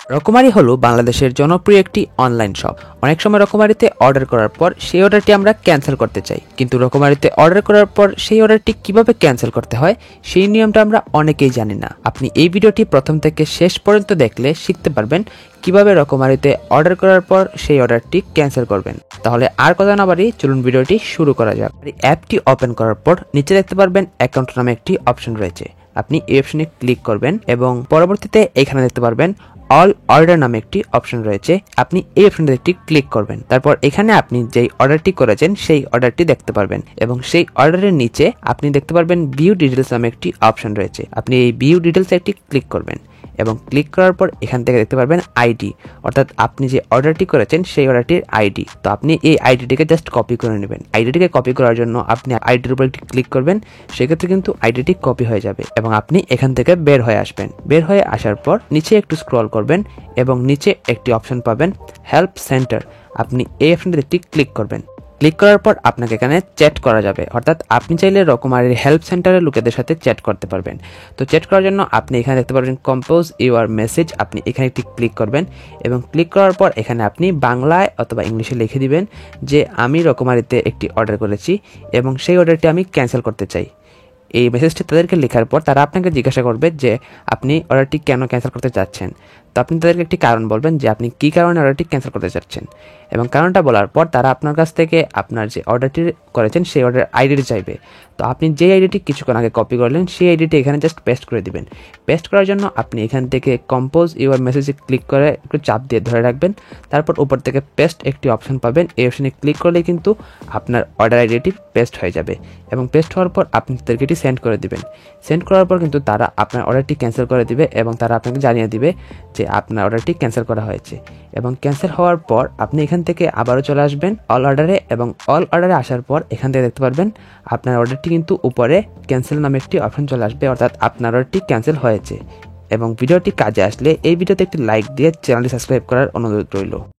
রকমারি হলো বাংলাদেশের জনপ্রিয় একটি অনলাইন শপ। অনেক সময় রকমারিতে অর্ডার করার পর সেই অর্ডারটি আমরা ক্যান্সেল করতে চাই, কিন্তু রকমারিতে অর্ডার করার পর সেই অর্ডারটি কিভাবে ক্যান্সেল করতে হয় সেই নিয়মটা আমরা অনেকেই জানি না। আপনি এই ভিডিওটি প্রথম থেকে শেষ পর্যন্ত দেখলে শিখতে পারবেন কিভাবে রকমারিতে অর্ডার করার পর সেই অর্ডারটি ক্যান্সেল করবেন। তাহলে আর কথা না বাড়িয়ে চলুন ভিডিওটি শুরু করা যাক। অ্যাপটি ওপেন করার পর নিচে দেখতে পারবেন অ্যাকাউন্ট নামে একটি অপশন রয়েছে। আপনি এই অপশনে ক্লিক করবেন এবং পরবর্তীতে এখানে দেখতে পারবেন অল অর্ডার নামে একটি অপশন রয়েছে। আপনি এই অপশনটি ক্লিক করবেন। তারপর এখানে আপনি যেই অর্ডারটি করেছেন সেই অর্ডারটি দেখতে পারবেন এবং সেই অর্ডারের নিচে আপনি দেখতে পারবেন ভিউ ডিটেলস নামে একটি অপশন রয়েছে। আপনি এই ভিউ ডিটেলসে একটি ক্লিক করবেন এবং ক্লিক করার পর এখান থেকে দেখতে পারবেন আইডি, অর্থাৎ আপনি যে অর্ডারটি করেছেন সেই অর্ডারটির আইডি। তো আপনি এই আইডিটিকে জাস্ট কপি করে নেবেন। আইডিটিকে কপি করার জন্য আপনি আইডির উপর একটি ক্লিক করবেন, সেক্ষেত্রে কিন্তু আইডিটি কপি হয়ে যাবে এবং আপনি এখান থেকে বের হয়ে আসবেন। বের হয়ে আসার পর নিচে একটু স্ক্রল করবেন এবং নিচে একটি অপশন পাবেন হেল্প সেন্টার। আপনি এই অপশনটিতে ক্লিক করবেন। ক্লিক করার পর আপনাকে এখানে চ্যাট করা যাবে, অর্থাৎ আপনি চাইলে রকমারির হেল্প সেন্টারের লোকেদের সাথে চ্যাট করতে পারবেন। তো চ্যাট করার জন্য আপনি এখানে দেখতে পারবেন কম্পোজ ইউর মেসেজ। আপনি এখানে একটি ক্লিক করবেন এবং ক্লিক করার পর এখানে আপনি বাংলায় অথবা ইংলিশে লিখে দিবেন যে আমি রকমারিতে একটি অর্ডার করেছি এবং সেই অর্ডারটি আমি ক্যান্সেল করতে চাই। এই মেসেজটি তাদেরকে লেখার পর তারা আপনাকে জিজ্ঞাসা করবে যে আপনি অর্ডারটি কেন ক্যান্সেল করতে চাচ্ছেন। তো আপনি তাদেরকে একটি কারণ বলবেন যে আপনি কী কারণে অর্ডারটি ক্যান্সেল করতে চাচ্ছেন এবং কারণটা বলার পর তারা আপনার কাছ থেকে আপনার যে অর্ডারটি করেছেন সেই অর্ডার আইডিটি চাইবে। তো আপনি যে আইডিটি কিছুক্ষণ আগে কপি করলেন সেই আইডিটি এখানে জাস্ট পেস্ট করে দিবেন। পেস্ট করার জন্য আপনি এখান থেকে কম্পোজ ইউর মেসেজে ক্লিক করে একটু চাপ দিয়ে ধরে রাখবেন। তারপর উপর থেকে পেস্ট একটি অপশন পাবেন। এই অপশনে ক্লিক করলে কিন্তু আপনার অর্ডার আইডিটি পেস্ট হয়ে যাবে এবং পেস্ট হওয়ার পর আপনি তাদেরকে এটি সেন্ড করে দিবেন। সেন্ড করার পর কিন্তু তারা আপনার অর্ডারটি ক্যান্সেল করে দিবে এবং তারা আপনাকে জানিয়ে দিবে যে আপনার অর্ডারটি ক্যান্সেল করা হয়েছে। এবং ক্যান্সেল হওয়ার পর আপনি এখান থেকে আবারও চলে আসবেন অল অর্ডারে এবং অল অর্ডারে আসার পর এখান থেকে দেখতে পারবেন আপনার অর্ডারটি কিন্তু উপরে ক্যান্সেল নামে একটি অপশন চলে আসবে, অর্থাৎ আপনার অর্ডারটি ক্যান্সেল হয়েছে। এবং ভিডিওটি কাজে আসলে এই ভিডিওতে একটি লাইক দিয়ে চ্যানেলটি সাবস্ক্রাইব করার অনুরোধ রইল।